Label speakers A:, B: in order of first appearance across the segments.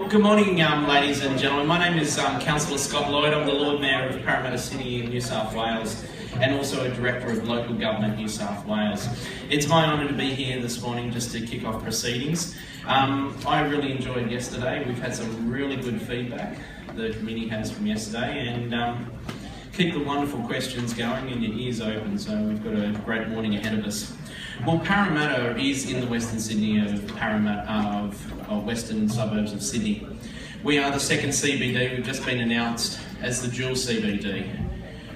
A: Good morning, ladies and gentlemen. My name is Councillor Scott Lloyd. I'm the Lord Mayor of Parramatta City in New South Wales and also a Director of Local Government New South Wales. It's my honour to be here this morning just to kick off proceedings. I really enjoyed yesterday. We've had some really good feedback, the committee has, from yesterday, and keep the wonderful questions going and your ears open, so we've got a great morning ahead of us. Well, Parramatta is in the Western Sydney of western suburbs of Sydney. We are the second CBD. We've just been announced as the dual CBD.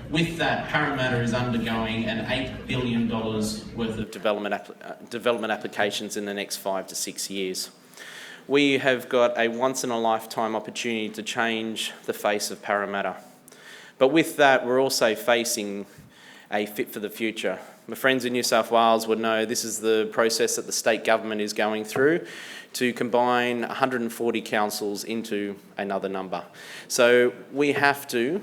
A: With that, Parramatta is undergoing an $8 billion worth of development applications in the next 5 to 6 years. We have got a once-in-a-lifetime opportunity to change the face of Parramatta. But with that, we're also facing a fit for the future. My friends in New South Wales would know this is the process that the state government is going through to combine 140 councils into another number. So we have to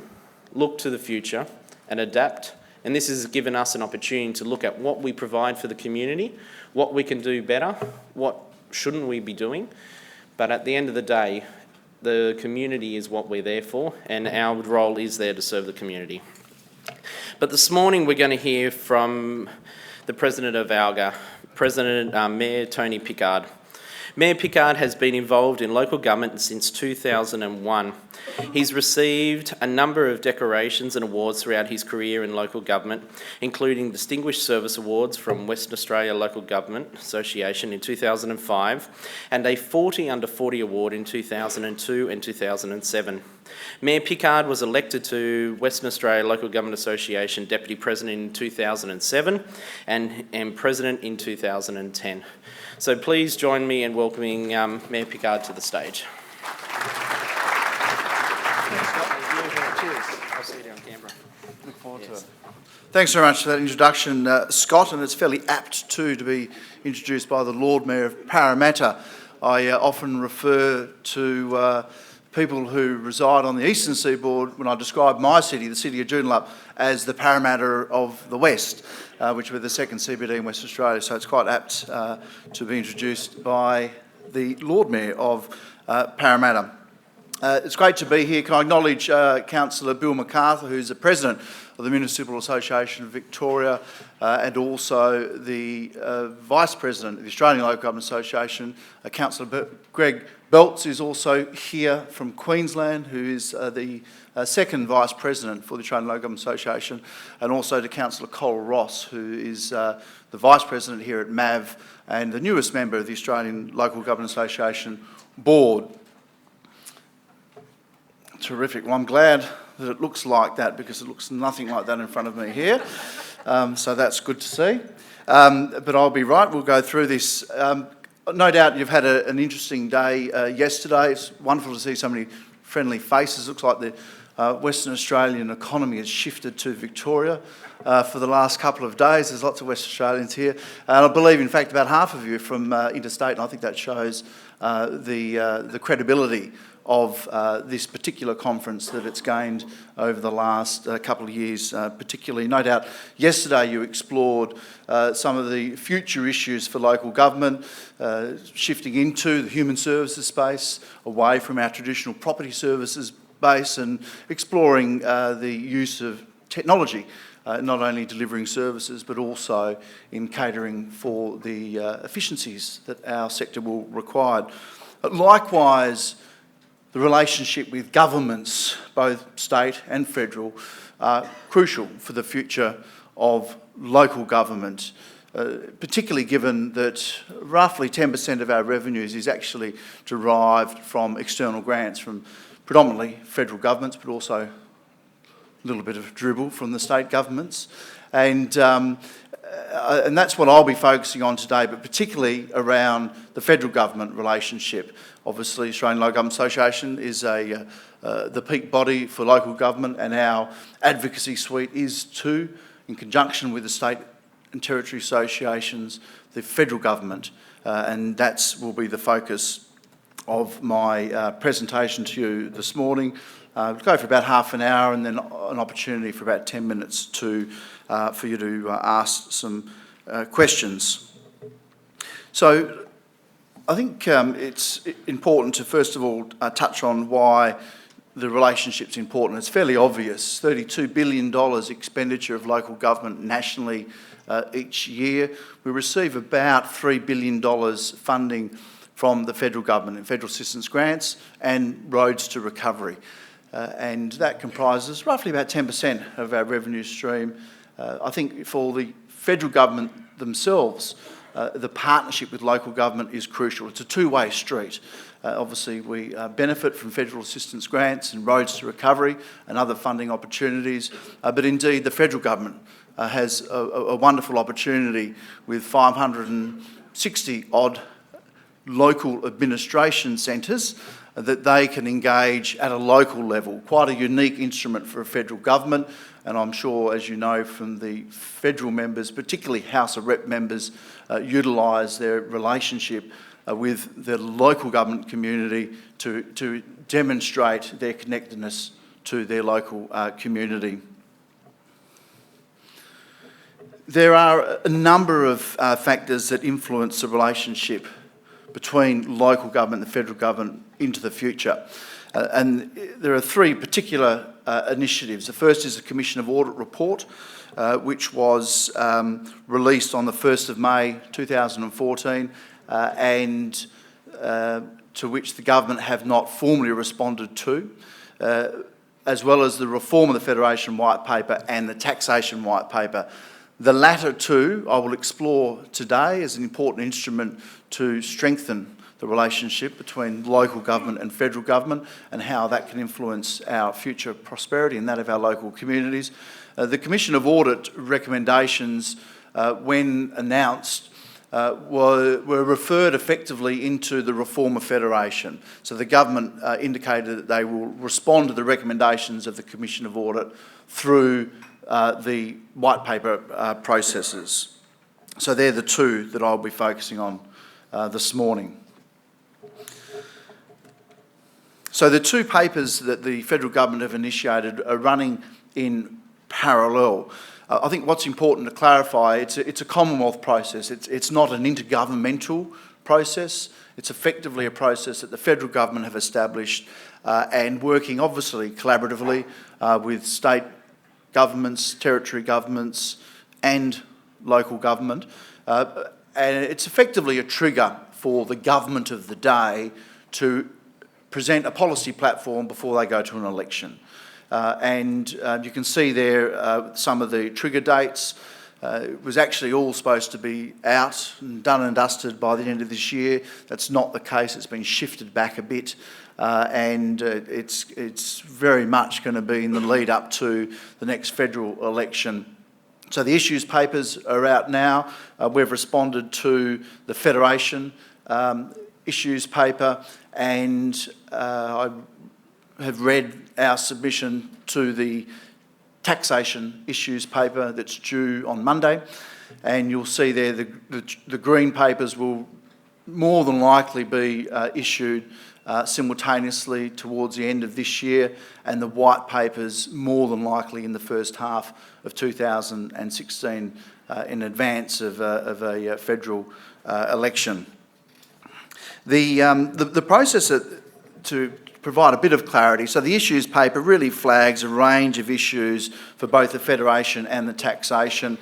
A: look to the future and adapt, and this has given us an opportunity to look at what we provide for the community, what we can do better, what shouldn't we be doing. But at the end of the day, the community is what we're there for, and our role is there to serve the community. But this morning we're going to hear from the President of ALGA, Mayor Troy Pickard. Mayor Pickard has been involved in local government since 2001. He's received a number of decorations and awards throughout his career in local government, including Distinguished Service Awards from Western Australia Local Government Association in 2005 and a 40 Under 40 award in 2002 and 2007. Mayor Pickard was elected to Western Australia Local Government Association Deputy President in 2007 and President in 2010. So please join me in welcoming Mayor Pickard to the stage. I'll see you down Canberra.
B: Look forward to it. Thanks very much for that introduction, Scott, and it's fairly apt too to be introduced by the Lord Mayor of Parramatta. I often refer to people who reside on the eastern seaboard when I describe my city, the city of Joondalup, as the Parramatta of the West, which we're the second CBD in Western Australia, so it's quite apt to be introduced by the Lord Mayor of Parramatta. It's great to be here. Can I acknowledge Councillor Bill MacArthur, who's the President of the Municipal Association of Victoria, and also the Vice President of the Australian Local Government Association, Councillor Greg Belts is also here from Queensland, who is the second Vice President for the Australian Local Government Association, and also to Councillor Cole Ross, who is the Vice President here at MAV and the newest member of the Australian Local Government Association Board. Terrific. Well, I'm glad that it looks like that because it looks nothing like that in front of me here. So that's good to see. But I'll be right. We'll go through this. No doubt you've had an interesting day yesterday. It's wonderful to see so many friendly faces. Looks like the Western Australian economy has shifted to Victoria for the last couple of days. There's lots of Western Australians here. And I believe, in fact, about half of you from interstate, and I think that shows the credibility of this particular conference that it's gained over the last couple of years, particularly. No doubt yesterday you explored some of the future issues for local government, shifting into the human services space, away from our traditional property services base, and exploring the use of technology, not only delivering services but also in catering for the efficiencies that our sector will require. Likewise, the relationship with governments, both state and federal, are crucial for the future of local government, particularly given that roughly 10% of our revenues is actually derived from external grants from predominantly federal governments, but also a little bit of dribble from the state governments. And that's what I'll be focusing on today, but particularly around the federal government relationship. Obviously, Australian Local Government Association is the peak body for local government, and our advocacy suite is too, in conjunction with the state and territory associations, the federal government, and that will be the focus of my presentation to you this morning. We'll go for about half an hour and then an opportunity for about 10 minutes for you to ask some questions. So I think it's important to first of all touch on why the relationship's important. It's fairly obvious. $32 billion expenditure of local government nationally each year. We receive about $3 billion funding from the federal government in federal assistance grants and roads to recovery. And that comprises roughly about 10% of our revenue stream. I think for the federal government themselves, the partnership with local government is crucial. It's a two-way street. Obviously, we benefit from federal assistance grants and roads to recovery and other funding opportunities, but indeed the federal government has a wonderful opportunity with 560 odd local administration centres that they can engage at a local level. Quite a unique instrument for a federal government, and I'm sure, as you know from the federal members, particularly House of Rep members, utilise their relationship with the local government community to demonstrate their connectedness to their local community. There are a number of factors that influence the relationship between local government and the federal government into the future. And there are three particular initiatives. The first is the Commission of Audit report, which was released on the 1st of May 2014 and to which the government have not formally responded to, as well as the Reform of the Federation White Paper and the Taxation White Paper. The latter two I will explore today as an important instrument to strengthen the relationship between local government and federal government and how that can influence our future prosperity and that of our local communities. The Commission of Audit recommendations, when announced, were referred effectively into the Reform of Federation. So the government indicated that they will respond to the recommendations of the Commission of Audit through the white paper processes. So they're the two that I'll be focusing on this morning. So the two papers that the federal government have initiated are running in parallel. I think what's important to clarify, it's a Commonwealth process. It's not an intergovernmental process. It's effectively a process that the federal government have established and working obviously collaboratively with state governments, territory governments and local government. And it's effectively a trigger for the government of the day to present a policy platform before they go to an election. And you can see there some of the trigger dates. It was actually all supposed to be out and done and dusted by the end of this year. That's not the case. It's been shifted back a bit. And it's very much going to be in the lead up to the next federal election. So the issues papers are out now. We've responded to the Federation issues paper, and I have read our submission to the taxation issues paper that's due on Monday, and you'll see there the green papers will more than likely be issued simultaneously towards the end of this year, and the white papers more than likely in the first half of 2016 in advance of a federal election. The process to provide a bit of clarity, so the issues paper really flags a range of issues for both the Federation and the taxation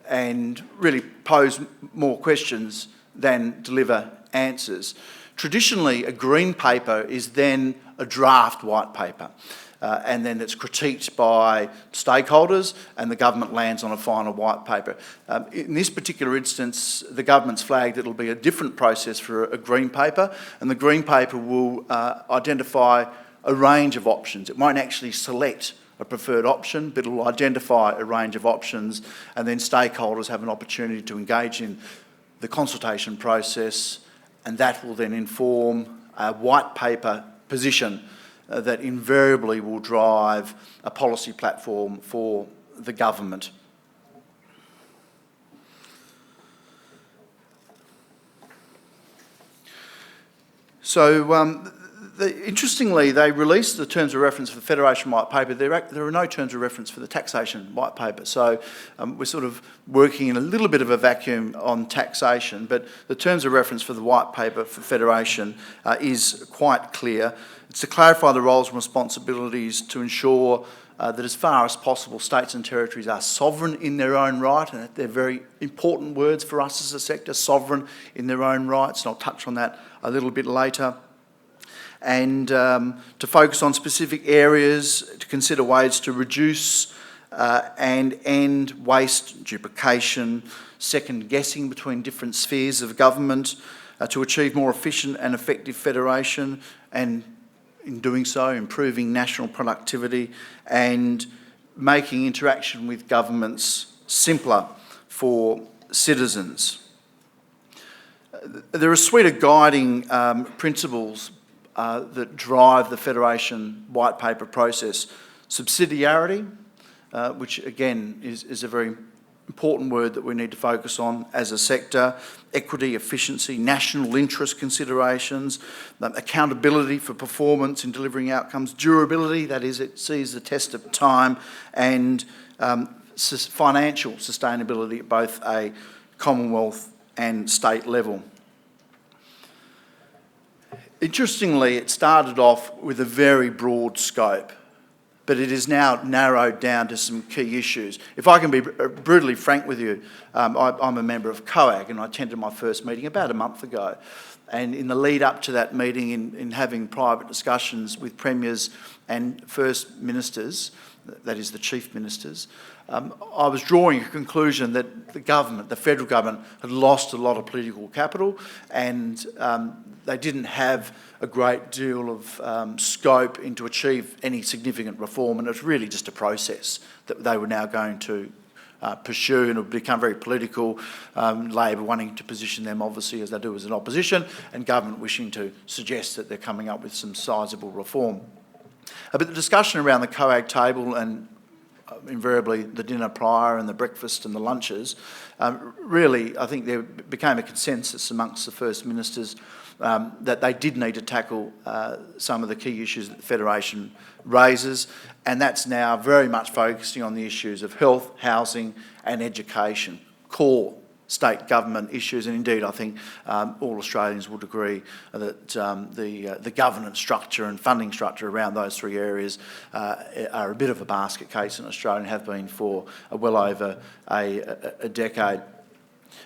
B: and really pose more questions than deliver answers. Traditionally, a green paper is then a draft white paper, and then it's critiqued by stakeholders and the government lands on a final white paper. In this particular instance, the government's flagged it'll be a different process for a green paper, and the green paper will identify a range of options. It won't actually select a preferred option, but it will identify a range of options, and then stakeholders have an opportunity to engage in the consultation process, and that will then inform a white paper position that invariably will drive a policy platform for the government. So Interestingly, they released the terms of reference for the Federation White Paper. There are no terms of reference for the Taxation White Paper. So we're sort of working in a little bit of a vacuum on taxation, but the terms of reference for the White Paper for Federation is quite clear. It's to clarify the roles and responsibilities to ensure that as far as possible states and territories are sovereign in their own right, and they're very important words for us as a sector, sovereign in their own rights, and I'll touch on that a little bit later. And to focus on specific areas, to consider ways to reduce and end waste, duplication, second guessing between different spheres of government, to achieve more efficient and effective federation, and in doing so improving national productivity and making interaction with governments simpler for citizens. There are a suite of guiding principles that drive the Federation White Paper process. Subsidiarity, which again is a very important word that we need to focus on as a sector. Equity, efficiency, national interest considerations, accountability for performance in delivering outcomes, durability, that is, it sees the test of time, and financial sustainability at both a Commonwealth and state level. Interestingly, it started off with a very broad scope, but it is now narrowed down to some key issues. If I can be brutally frank with you, I'm a member of COAG, and I attended my first meeting about a month ago. And in the lead up to that meeting, in having private discussions with premiers and first ministers, that is the chief ministers, I was drawing a conclusion that the federal government, had lost a lot of political capital, and they didn't have a great deal of scope to achieve any significant reform, and it was really just a process that they were now going to pursue, and it would become very political. Labor wanting to position them obviously as they do as an opposition, and government wishing to suggest that they're coming up with some sizable reform. But the discussion around the COAG table, and invariably the dinner prior and the breakfast and the lunches, really I think there became a consensus amongst the first ministers that they did need to tackle some of the key issues that the Federation raises, and that's now very much focusing on the issues of health, housing and education, core state government issues. And indeed I think all Australians would agree that the governance structure and funding structure around those three areas are a bit of a basket case in Australia and have been for well over a decade.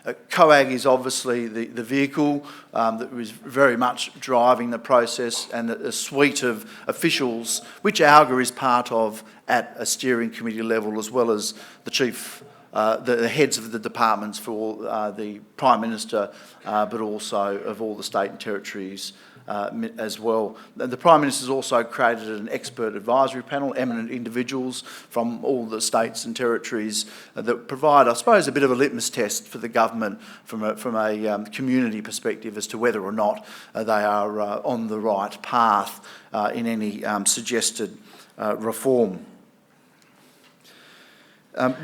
B: COAG is obviously the vehicle that was very much driving the process, and a suite of officials, which ALGA is part of at a steering committee level, as well as the chief, the heads of the departments for the Prime Minister, but also of all the state and territories as well. The Prime Minister's also created an expert advisory panel, eminent individuals from all the states and territories that provide, I suppose, a bit of a litmus test for the government from a community perspective as to whether or not they are on the right path in any suggested reform.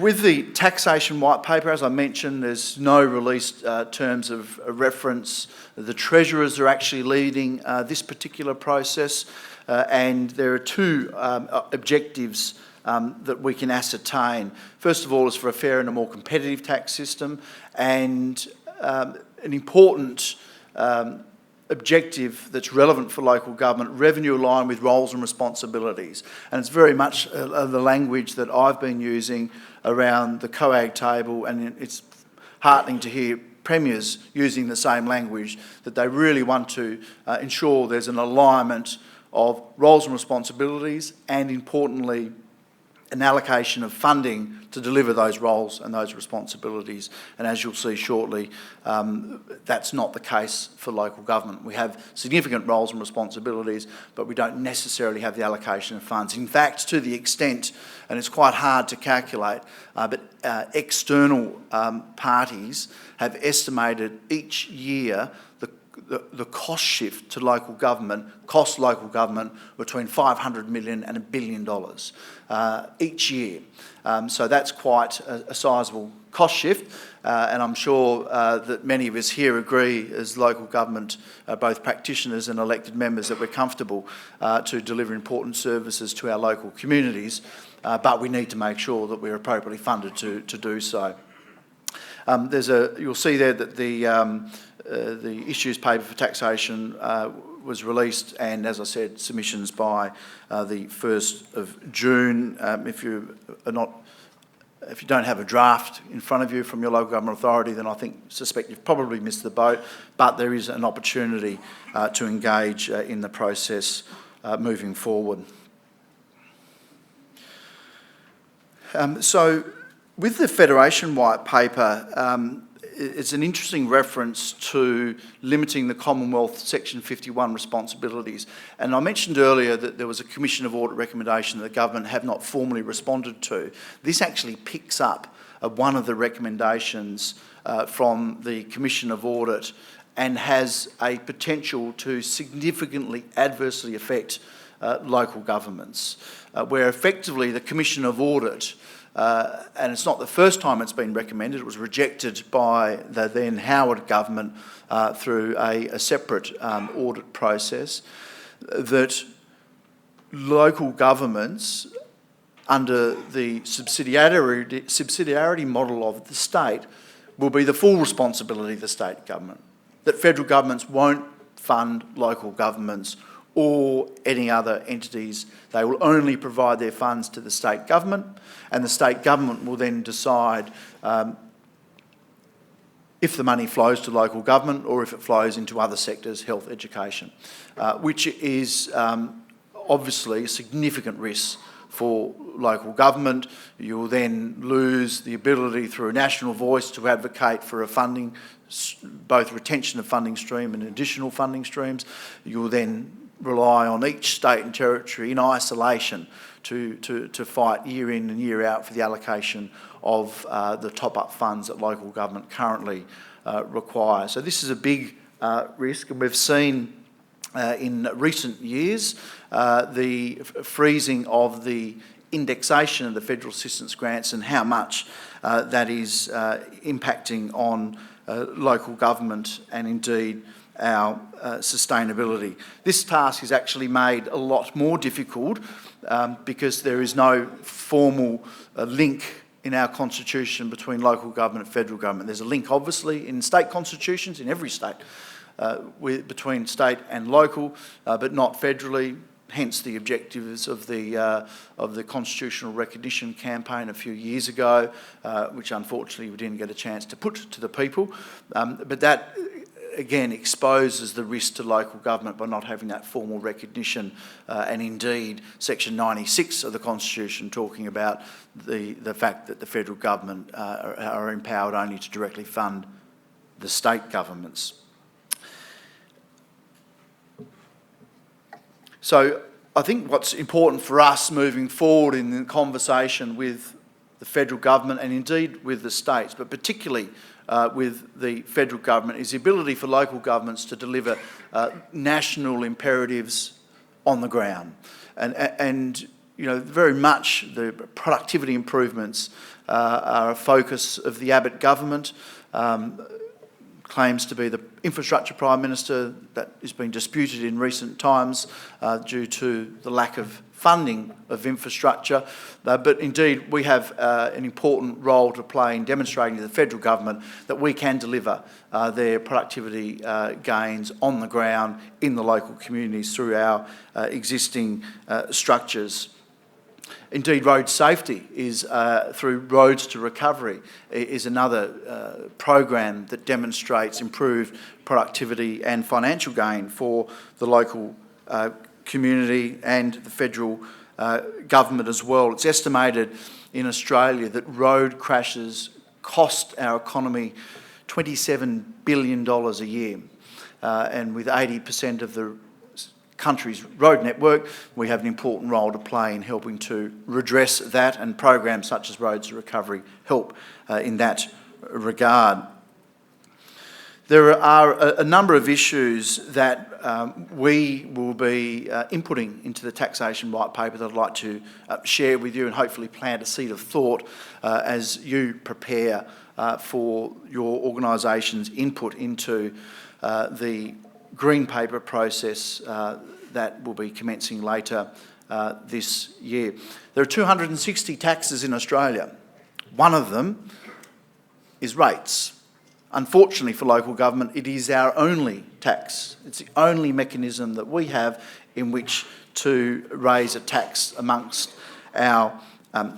B: With the Taxation White Paper, as I mentioned, there's no released terms of reference. The Treasurers are actually leading this particular process, and there are two objectives that we can ascertain. First of all is for a fair and a more competitive tax system, and an important objective that's relevant for local government, revenue aligned with roles and responsibilities. And it's very much the language that I've been using around the COAG table, and it's heartening to hear premiers using the same language, that they really want to ensure there's an alignment of roles and responsibilities, and importantly, an allocation of funding to deliver those roles and those responsibilities. And as you'll see shortly, that's not the case for local government. We have significant roles and responsibilities, but we don't necessarily have the allocation of funds. In fact, to the extent, and it's quite hard to calculate, but external parties have estimated each year the cost shift to local government costs local government between $500 million and $1 billion each year. So that's quite a sizable cost shift, and I'm sure that many of us here agree as local government, both practitioners and elected members, that we're comfortable to deliver important services to our local communities, but we need to make sure that we're appropriately funded to do so. You'll see there that the issues paper for taxation was released, and as I said, submissions by the 1st of June. If you don't have a draft in front of you from your local government authority, then I suspect you've probably missed the boat, but there is an opportunity to engage in the process moving forward. So with the Federation White Paper, it's an interesting reference to limiting the Commonwealth Section 51 responsibilities. And I mentioned earlier that there was a Commission of Audit recommendation that the government have not formally responded to. This actually picks up one of the recommendations from the Commission of Audit and has a potential to significantly adversely affect local governments, where effectively the Commission of Audit, and it's not the first time it's been recommended, it was rejected by the then Howard government through a separate audit process, that local governments under the subsidiarity model of the state will be the full responsibility of the state government, that federal governments won't fund local governments or any other entities. They will only provide their funds to the state government, and the state government will then decide if the money flows to local government or if it flows into other sectors, health, education, which is obviously a significant risk for local government. You will then lose the ability through a national voice to advocate for a funding, both retention of funding stream and additional funding streams. You will then rely on each state and territory in isolation to fight year in and year out for the allocation of the top-up funds that local government currently require. So this is a big risk, and we've seen in recent years the freezing of the indexation of the federal assistance grants and how much that is impacting on local government and indeed our sustainability. This task is actually made a lot more difficult because there is no formal link in our constitution between local government and federal government. There's a link obviously in state constitutions, in every state, between state and local, but not federally. Hence the objectives of the constitutional recognition campaign a few years ago, which unfortunately we didn't get a chance to put to the people. But that again exposes the risk to local government by not having that formal recognition, and indeed Section 96 of the Constitution talking about the fact that the federal government are empowered only to directly fund the state governments. So I think what's important for us moving forward in the conversation with the federal government and indeed with the states, but particularly with the federal government, is the ability for local governments to deliver national imperatives on the ground. And you know, very much the productivity improvements are a focus of the Abbott government. Claims to be the infrastructure prime minister. That has been disputed in recent times due to the lack of funding of infrastructure. But indeed, we have an important role to play in demonstrating to the federal government that we can deliver their productivity gains on the ground in the local communities through our existing structures. Indeed, road safety is, through Roads to Recovery, is another program that demonstrates improved productivity and financial gain for the local community and the federal government as well. It's estimated in Australia that road crashes cost our economy $27 billion a year, and with 80% of the country's road network, we have an important role to play in helping to redress that, and programs such as Roads to Recovery help in that regard. There are a number of issues that we will be inputting into the taxation white paper that I'd like to share with you and hopefully plant a seed of thought as you prepare for your organisation's input into the green paper process that will be commencing later this year. There are 260 taxes in Australia. One of them is rates. Unfortunately for local government, it is our only tax. It's the only mechanism that we have in which to raise a tax amongst our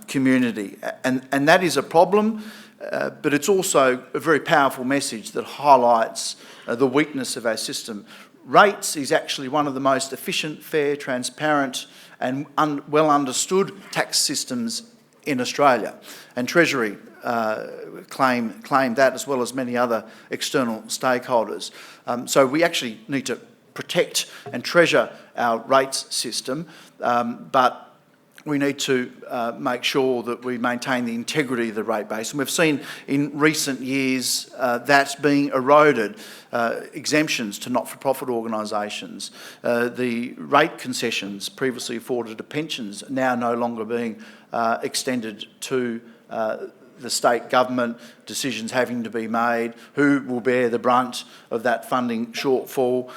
B: community. And that is a problem, but it's also a very powerful message that highlights the weakness of our system. Rates is actually one of the most efficient, fair, transparent and well understood tax systems in Australia. And Treasury claim that, as well as many other external stakeholders. So we actually need to protect and treasure our rates system, but we need to make sure that we maintain the integrity of the rate base. And we've seen in recent years that being eroded. Exemptions to not-for-profit organisations, the rate concessions previously afforded to pensions now no longer being extended to the state government, decisions having to be made, who will bear the brunt of that funding shortfall.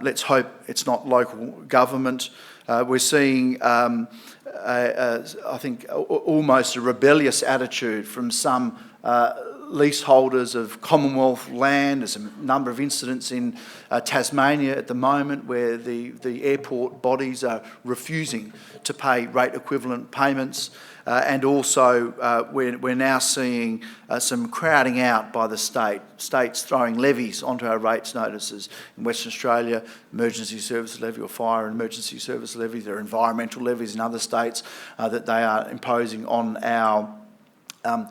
B: Let's hope it's not local government. We're seeing, I think, almost a rebellious attitude from some leaseholders of Commonwealth land. There's a number of incidents in Tasmania at the moment where the airport bodies are refusing to pay rate equivalent payments. And also we're now seeing some crowding out by the states throwing levies onto our rates notices. In Western Australia, emergency service levy or fire and emergency service levy. There are environmental levies in other states that they are imposing on our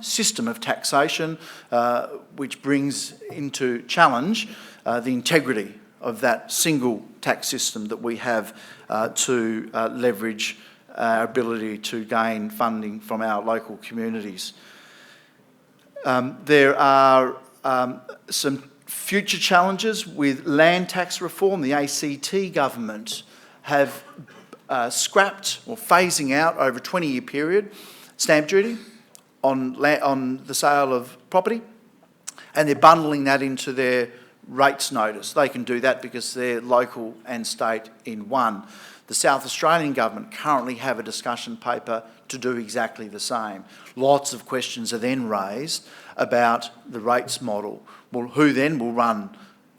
B: system of taxation, which brings into challenge the integrity of that single tax system that we have to leverage our ability to gain funding from our local communities. There are some future challenges with land tax reform. The ACT government have scrapped or phasing out over a 20-year period stamp duty on the sale of property, and they're bundling that into their rates notice. They can do that because they're local and state in one. The South Australian government currently have a discussion paper to do exactly the same. Lots of questions are then raised about the rates model. Well, who then will run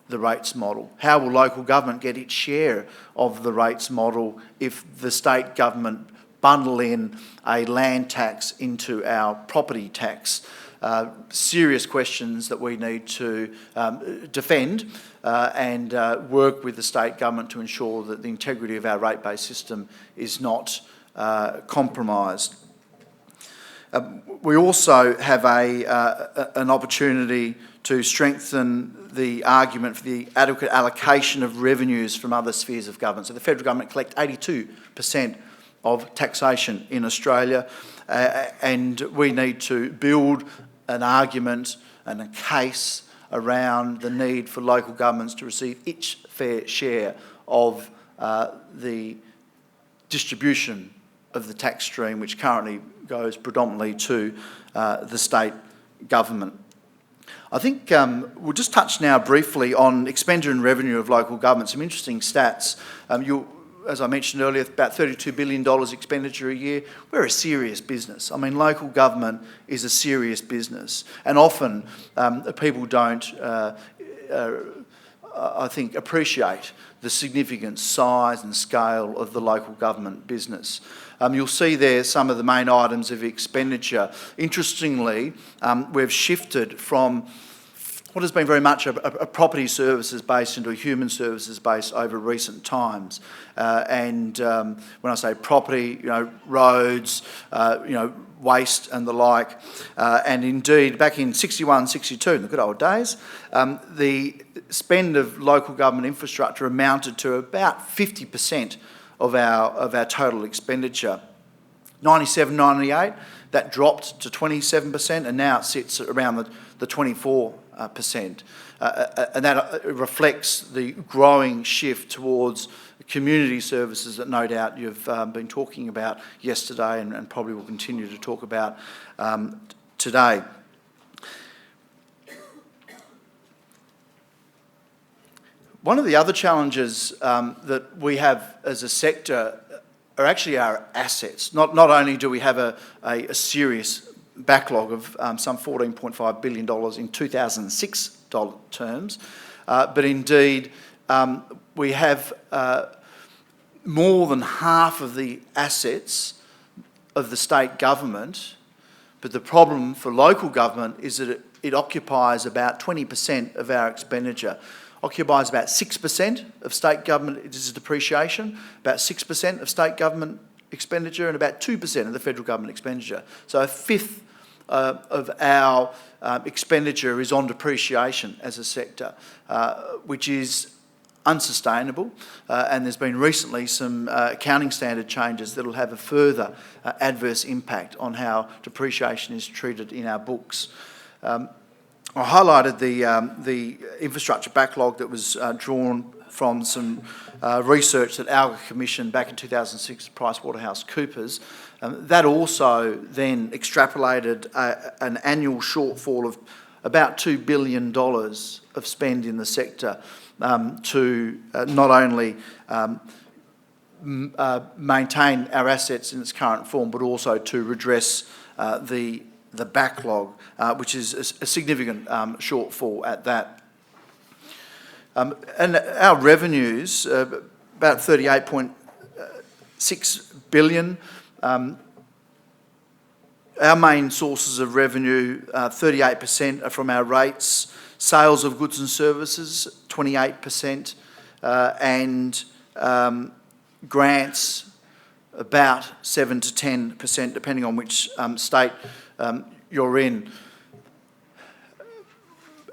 B: the rates model? How will local government get its share of the rates model if the state government bundle in a land tax into our property tax? Serious questions that we need to defend and work with the state government to ensure that the integrity of our rate-based system is not compromised. We also have an opportunity to strengthen the argument for the adequate allocation of revenues from other spheres of government. So the federal government collect 82% of taxation in Australia, and we need to build an argument and a case around the need for local governments to receive each fair share of the distribution of the tax stream, which currently goes predominantly to the state government. I think we'll just touch now briefly on expenditure and revenue of local government. Some interesting stats. As I mentioned earlier, about $32 billion expenditure a year. We're a serious business. I mean, local government is a serious business. And often people don't, I think, appreciate the significant size and scale of the local government business. You'll see there some of the main items of expenditure. Interestingly, we've shifted from what has been very much a property services base into a human services base over recent times. And when I say property, roads, waste and the like. And indeed, back in 61, 62, in the good old days, the spend of local government infrastructure amounted to about 50% of our total expenditure. 97, 98, that dropped to 27%, and now it sits around the 24% 5%. And that reflects the growing shift towards community services that no doubt you've been talking about yesterday and probably will continue to talk about today. One of the other challenges that we have as a sector are actually our assets. Not only do we have a serious backlog of some $14.5 billion in 2006 terms, but indeed we have more than half of the assets of the state government, but the problem for local government is that it occupies about 20% of our expenditure. Occupies about 6% of state government, this is depreciation, about 6% of state government expenditure and about 2% of the federal government expenditure. So a fifth of our expenditure is on depreciation as a sector, which is unsustainable, and there's been recently some accounting standard changes that will have a further adverse impact on how depreciation is treated in our books. I highlighted the infrastructure backlog that was drawn from some research that ALGA commissioned back in 2006, PricewaterhouseCoopers. That also then extrapolated an annual shortfall of about $2 billion of spend in the sector to not only maintain our assets in its current form, but also to redress the backlog, which is a significant shortfall at that. And our revenues, about $38.6 billion. Our main sources of revenue, 38% are from our rates, sales of goods and services, 28%, and grants, about 7 to 10%, depending on which state you're in.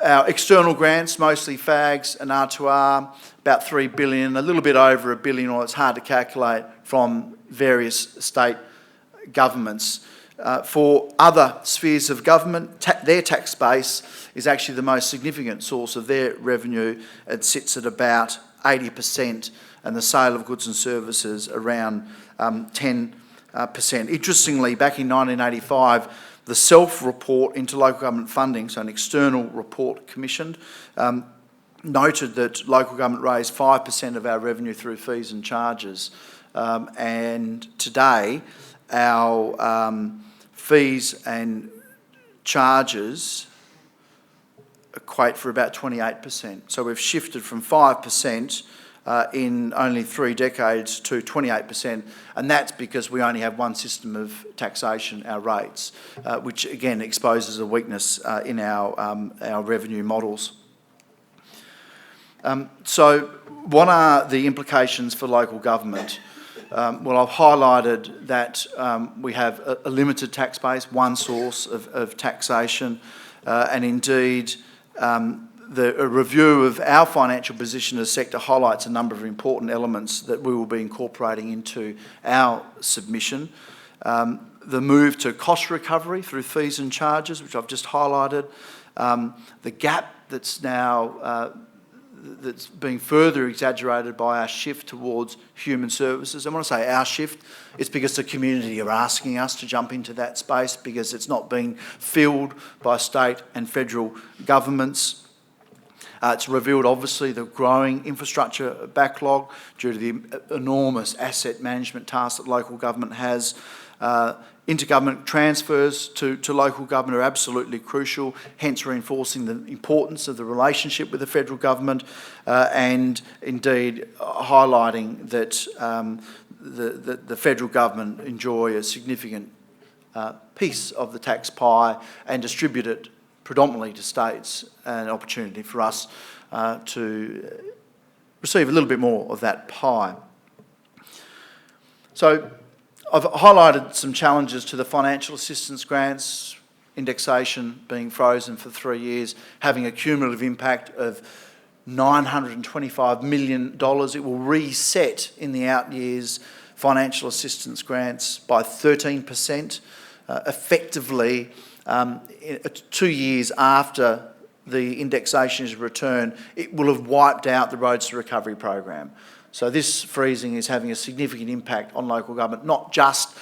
B: Our external grants, mostly FAGs and R2R, about $3 billion, a little bit over $1 billion, or it's hard to calculate, from various state governments. For other spheres of government, their tax base is actually the most significant source of their revenue. It sits at about 80%, and the sale of goods and services around 10%. Interestingly, back in 1985, the self-report into local government funding, so an external report commissioned, noted that local government raised 5% of our revenue through fees and charges. And today, our fees and charges equate for about 28%. So we've shifted from 5% in only 3 decades to 28%, and that's because we only have one system of taxation, our rates, which again exposes a weakness in our revenue models. So what are the implications for local government? Well, I've highlighted that we have a limited tax base, one source of taxation, and indeed a review of our financial position as a sector highlights a number of important elements that we will be incorporating into our submission. The move to cost recovery through fees and charges, which I've just highlighted. The gap that's now that's being further exaggerated by our shift towards human services. And when I say our shift, it's because the community are asking us to jump into that space because it's not being filled by state and federal governments. It's revealed, obviously, the growing infrastructure backlog due to the enormous asset management tasks that local government has. Intergovernment transfers to local government are absolutely crucial, hence reinforcing the importance of the relationship with the federal government and indeed highlighting that the federal government enjoy a significant piece of the tax pie and distribute it predominantly to states, an opportunity for us to receive a little bit more of that pie. So I've highlighted some challenges to the financial assistance grants, indexation being frozen for 3 years, having a cumulative impact of $925 million. It will reset in the out years financial assistance grants by 13%, effectively 2 years after the indexation is returned, it will have wiped out the Roads to Recovery program. So this freezing is having a significant impact on local government, not just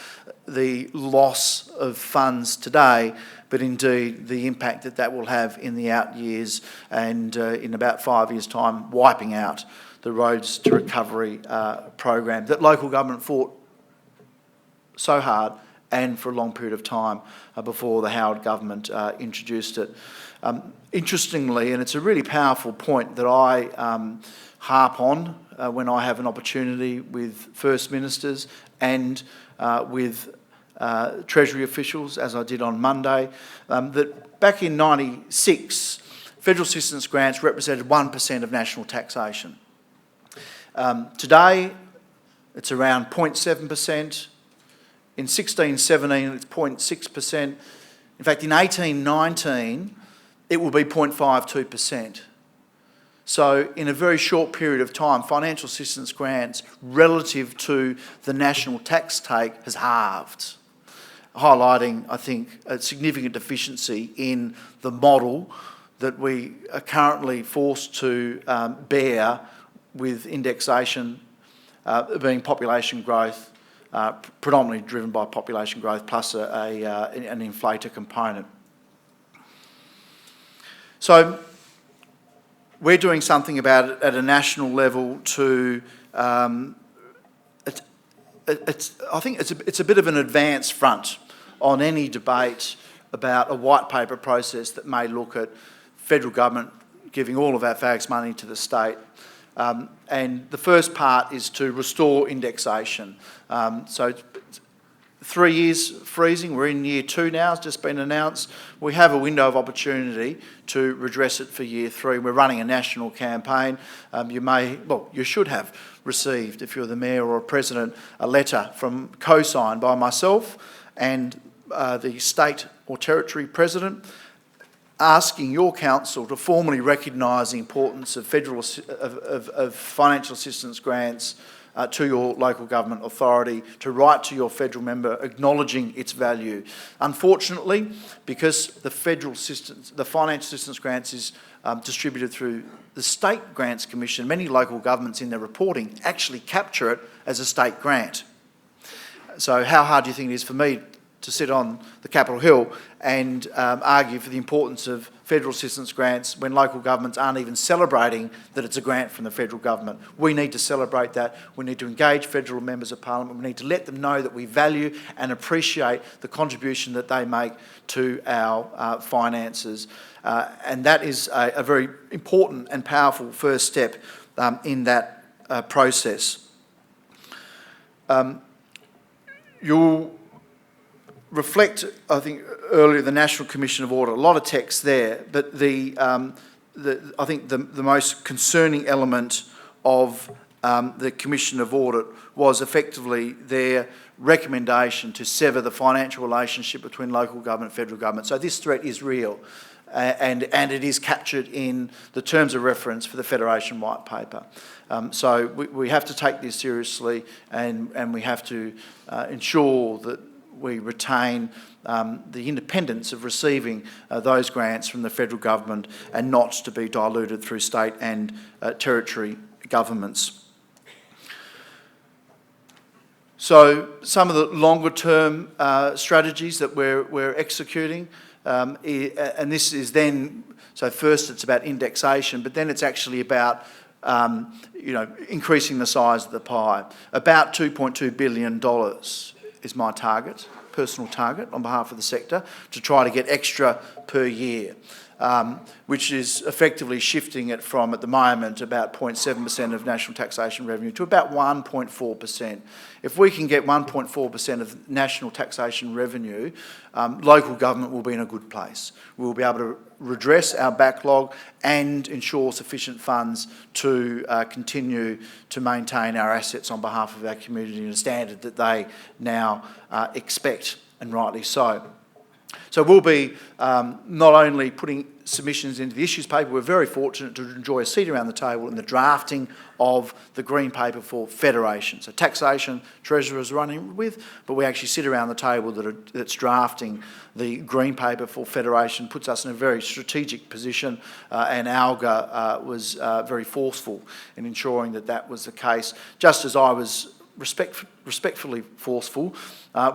B: the loss of funds today, but indeed the impact that that will have in the out years and in about 5 years' time, wiping out the Roads to Recovery program that local government fought so hard and for a long period of time before the Howard government introduced it. Interestingly, and it's a really powerful point that I harp on when I have an opportunity with First Ministers and with Treasury officials, as I did on Monday, that back in '96, federal assistance grants represented 1% of national taxation. Today, it's around 0.7%. In 16-17, it's 0.6%. In fact, in 18-19, it will be 0.52%. So in a very short period of time, financial assistance grants relative to the national tax take has halved, highlighting, I think, a significant deficiency in the model that we are currently forced to bear with indexation being population growth, predominantly driven by population growth plus an inflator component. So we're doing something about it at a national level to, I think it's a bit of an advance front on any debate about a white paper process that may look at federal government giving all of our fags money to the state. And the first part is to restore indexation. So 3 years freezing, we're in year 2 now, it's just been announced. We have a window of opportunity to redress it for year 3. We're running a national campaign. You should have received, if you're the Mayor or President, a letter co-signed by myself and the state or territory president asking your council to formally recognise the importance of financial assistance grants to your local government authority, to write to your federal member acknowledging its value. Unfortunately, because the financial assistance grants is distributed through the State Grants Commission, many local governments in their reporting actually capture it as a state grant. So how hard do you think it is for me to sit on the Capitol Hill and argue for the importance of federal assistance grants when local governments aren't even celebrating that it's a grant from the federal government? We need to celebrate that. We need to engage federal members of parliament. We need to let them know that we value and appreciate the contribution that they make to our finances. And that is a very important and powerful first step in that process. You'll reflect, I think, earlier the National Commission of Audit, a lot of text there, but I think the most concerning element of the Commission of Audit was effectively their recommendation to sever the financial relationship between local government and federal government. So this threat is real, and it is captured in the terms of reference for the Federation White Paper. So we have to take this seriously, and we have to ensure that we retain the independence of receiving those grants from the federal government and not to be diluted through state and territory governments. So some of the longer term strategies that we're executing, and this is then, so first it's about indexation, but then it's actually about increasing the size of the pie. About $2.2 billion is my target, personal target on behalf of the sector, to try to get extra per year, which is effectively shifting it from, at the moment, about 0.7% of national taxation revenue to about 1.4%. If we can get 1.4% of national taxation revenue, local government will be in a good place. We'll be able to redress our backlog and ensure sufficient funds to continue to maintain our assets on behalf of our community in a standard that they now expect, and rightly so. So we'll be not only putting submissions into the issues paper, we're very fortunate to enjoy a seat around the table in the drafting of the green paper for Federation. So taxation, Treasurer's running with, but we actually sit around the table that's drafting the green paper for Federation, puts us in a very strategic position, and ALGA was very forceful in ensuring that that was the case, just as I was respectfully forceful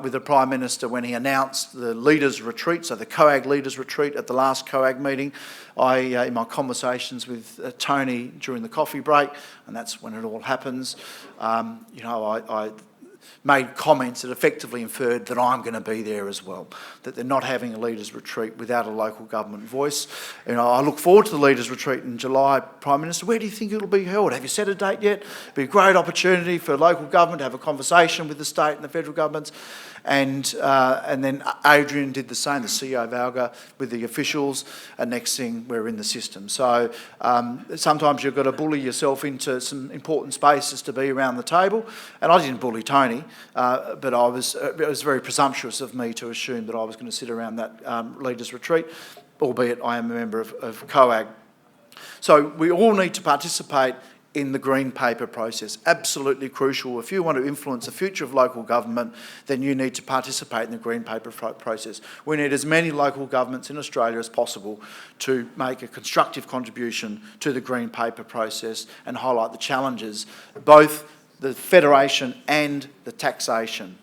B: with the Prime Minister when he announced the Leaders' Retreat, so the COAG Leaders' Retreat at the last COAG meeting. In my conversations with Tony during the coffee break, and that's when it all happens, I made comments that effectively inferred that I'm going to be there as well, that they're not having a Leaders' Retreat without a local government voice. I look forward to the Leaders' Retreat in July. Prime Minister, where do you think it'll be held? Have you set a date yet? It'll be a great opportunity for local government to have a conversation with the state and the federal governments. And then Adrian did the same, the CEO of ALGA, with the officials, and next thing we're in the system. So sometimes you've got to bully yourself into some important spaces to be around the table, and I didn't bully Tony, but it was very presumptuous of me to assume that I was going to sit around that Leaders' Retreat, albeit I am a member of COAG. So we all need to participate in the green paper process. Absolutely crucial. If you want to influence the future of local government, then you need to participate in the green paper process. We need as many local governments in Australia as possible to make a constructive contribution to the green paper process and highlight the challenges, both the Federation and the taxation.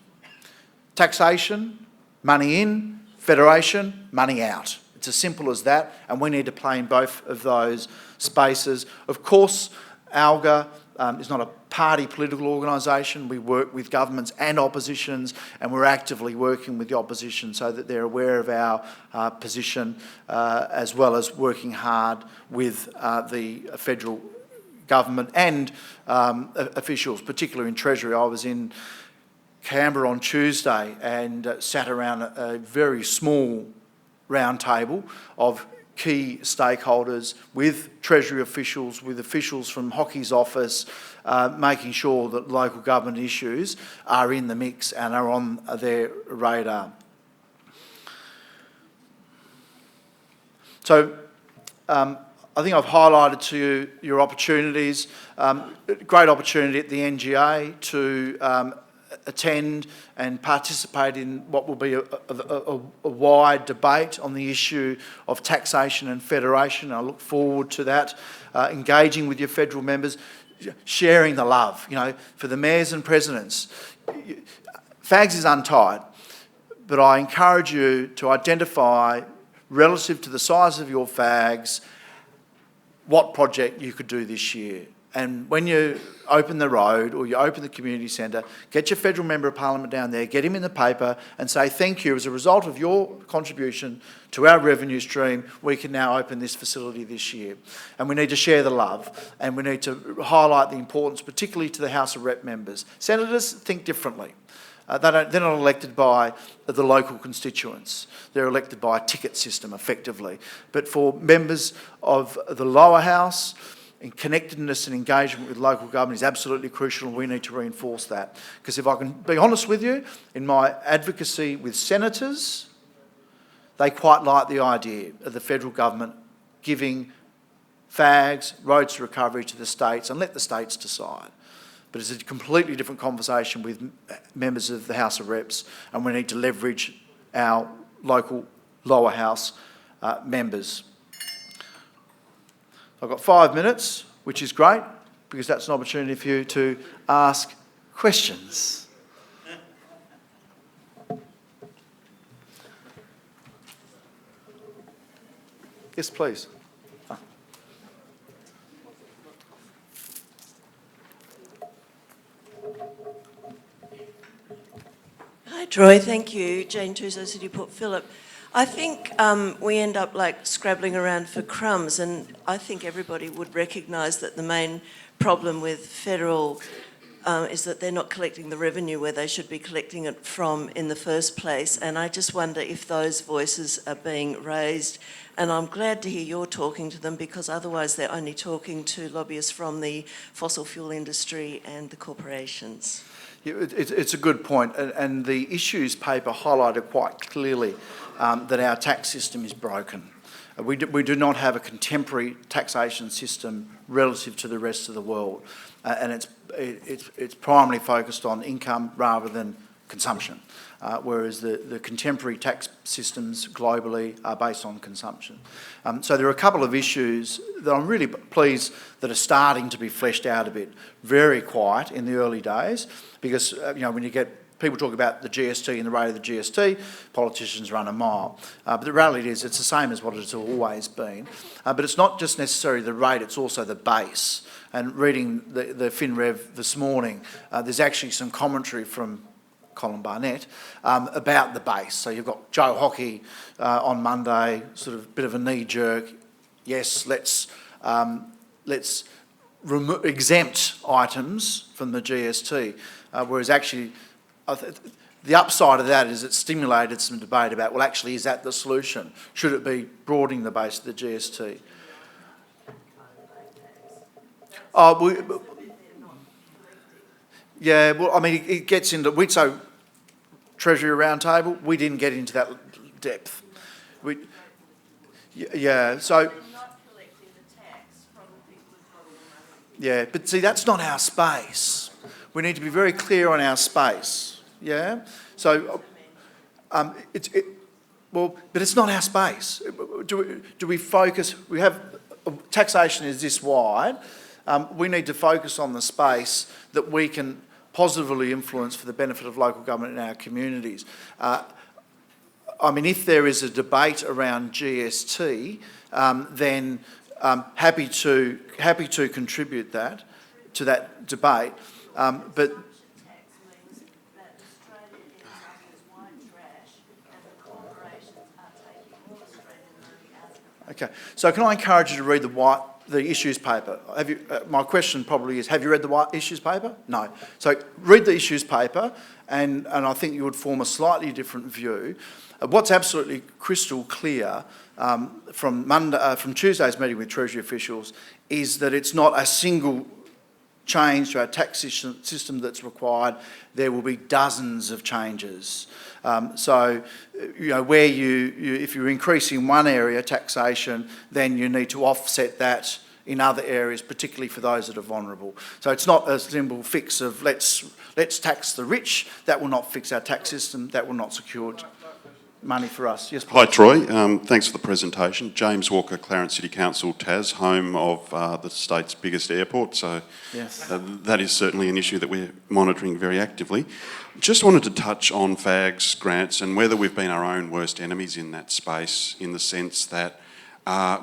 B: Taxation, money in; Federation, money out. It's as simple as that, and we need to play in both of those spaces. Of course, ALGA is not a party political organisation. We work with governments and oppositions, and we're actively working with the opposition so that they're aware of our position, as well as working hard with the federal government and officials, particularly in Treasury. I was in Canberra on Tuesday and sat around a very small round table of key stakeholders with Treasury officials, with officials from Hockey's office, making sure that local government issues are in the mix and are on their radar. So I think I've highlighted to you your opportunities. Great opportunity at the NGA to attend and participate in what will be a wide debate on the issue of taxation and federation. I look forward to that, engaging with your federal members, sharing the love, for the mayors and presidents. FAGS is untied, but I encourage you to identify, relative to the size of your FAGS, what project you could do this year. And when you open the road or you open the community centre, get your federal member of parliament down there, get him in the paper and say, thank you, as a result of your contribution to our revenue stream, we can now open this facility this year. And we need to share the love, and we need to highlight the importance, particularly to the House of Rep members. Senators think differently. They're not elected by the local constituents. They're elected by a ticket system, effectively. But for members of the lower house, and connectedness and engagement with local government is absolutely crucial, and we need to reinforce that. Because if I can be honest with you, in my advocacy with senators, they quite like the idea of the federal government giving FAGs, roads to recovery, to the states, and let the states decide. But it's a completely different conversation with members of the House of Reps, and we need to leverage our local lower house members. I've got 5 minutes, which is great, because that's an opportunity for you to ask questions. Yes, please.
C: Hi, Troy. Thank you. Jane Tuso, City Port Phillip. I think we end up like scrabbling around for crumbs, and I think everybody would recognise that the main problem with federal is that they're not collecting the revenue where they should be collecting it from in the first place, and I just wonder if those voices are being raised. And I'm glad to hear you're talking to them, because otherwise they're only talking to lobbyists from the fossil fuel industry and the corporations. Yeah,
B: it's a good point, and the issues paper highlighted quite clearly that our tax system is broken. We do not have a contemporary taxation system relative to the rest of the world, and it's primarily focused on income rather than consumption, whereas the contemporary tax systems globally are based on consumption. So there are a couple of issues that I'm really pleased that are starting to be fleshed out a bit. Very quiet in the early days, because when you get people talk about the GST and the rate of the GST, politicians run a mile. But the reality is it's the same as what it's always been. But it's not just necessarily the rate, it's also the base. And reading the FinRev this morning, there's actually some commentary from Colin Barnett about the base. So you've got Joe Hockey on Monday, sort of bit of a knee-jerk, yes, let's exempt items from the GST, whereas actually the upside of that is it stimulated some debate about, well, actually, is that the solution? Should it be broadening the base of the GST? Yeah, well, I mean, it gets into... So, Treasury Roundtable, we didn't get into that depth. Yeah, so... Yeah, but see, that's not our space. We need to be very clear on our space. Yeah, so but it's not our space. Do we focus? We have taxation is this wide. We need to focus on the space that we can positively influence for the benefit of local government in our communities. I mean, if there is a debate around GST, then happy to contribute to that debate, but. Okay, so can I encourage you to read the issues paper? Have you? My question probably is: have you read the issues paper? No. So read the issues paper, and I think you would form a slightly different view. What's absolutely crystal clear from Tuesday's meeting with Treasury officials is that it's not a single change to our tax system that's required. There will be dozens of changes. So, where if you're increasing one area taxation, then you need to offset that in other areas, particularly for those that are vulnerable. So it's not a simple fix of let's tax the rich. That will not fix our tax system. That will not secure money for us. Yes, please.
D: Hi, Troy. Thanks for the presentation. James Walker, Clarence City Council, Tas, home of the state's biggest airport. So
B: yes.
D: That is certainly an issue that we're monitoring very actively. Just wanted to touch on FAG's grants and whether we've been our own worst enemies in that space, in the sense that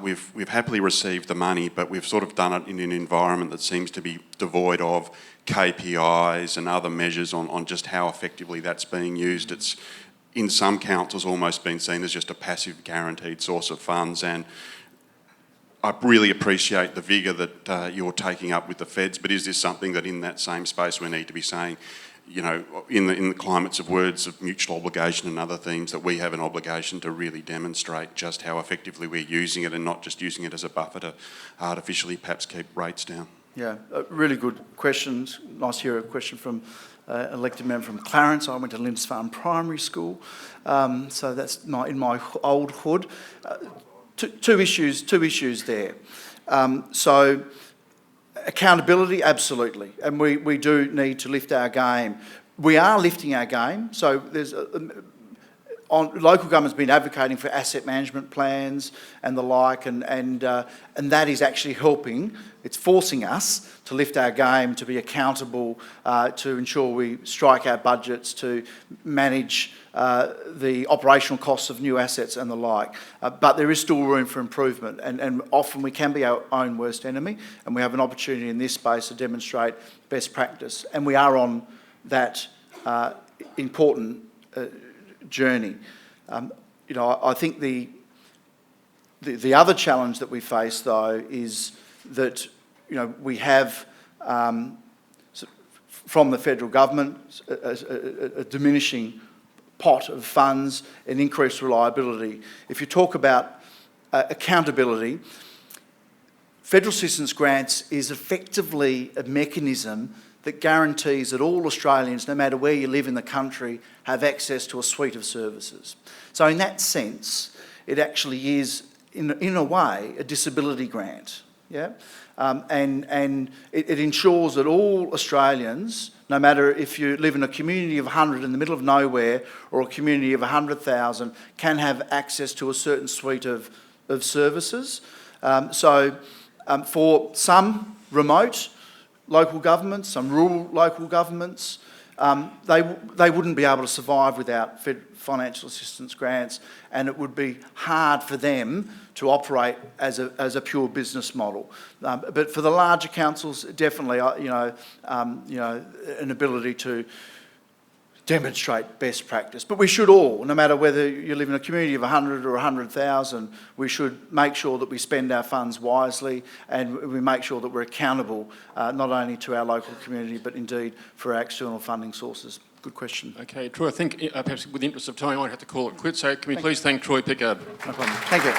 D: we've happily received the money, but we've sort of done it in an environment that seems to be devoid of KPIs and other measures on just how effectively that's being used. It's in some councils almost been seen as just a passive guaranteed source of funds, and I really appreciate the vigour that you're taking up with the feds, but is this something that in that same space we need to be saying, in the climates of words of mutual obligation and other themes, that we have an obligation to really demonstrate just how effectively we're using it and not just using it as a buffer to artificially perhaps keep rates down? Yeah,
B: really good questions. Nice to hear a question from elected member from Clarence. I went to Lindisfarne Primary School, so that's in my old hood. Two issues there. So accountability, absolutely, and we do need to lift our game. We are lifting our game. So there's local government's been advocating for asset management plans and the like, and that is actually helping. It's forcing us to lift our game, to be accountable, to ensure we strike our budgets, to manage the operational costs of new assets and the like. But there is still room for improvement, and often we can be our own worst enemy, and we have an opportunity in this space to demonstrate best practice, and we are on that important journey. I think the other challenge that we face, though, is that we have from the federal government a diminishing pot of funds and increased reliability. If you talk about accountability, federal assistance grants is effectively a mechanism that guarantees that all Australians, no matter where you live in the country, have access to a suite of services. So in that sense, it actually is, in a way, a disability grant. Yeah? And it ensures that all Australians, no matter if you live in a community of 100 in the middle of nowhere or a community of 100,000, can have access to a certain suite of services. For some remote local governments, some rural local governments, they wouldn't be able to survive without financial assistance grants, and it would be hard for them to operate as a pure business model. But for the larger councils, definitely, an ability to demonstrate best practice. But we should all, no matter whether you live in a community of 100 or 100,000, we should make sure that we spend our funds wisely, and we make sure that we're accountable not only to our local community but indeed for our external funding sources. Good question.
E: Okay, Troy, I think perhaps with the interest of time I might have to call it quits, so can we please thank Troy Pickard.
B: No problem. Thank you.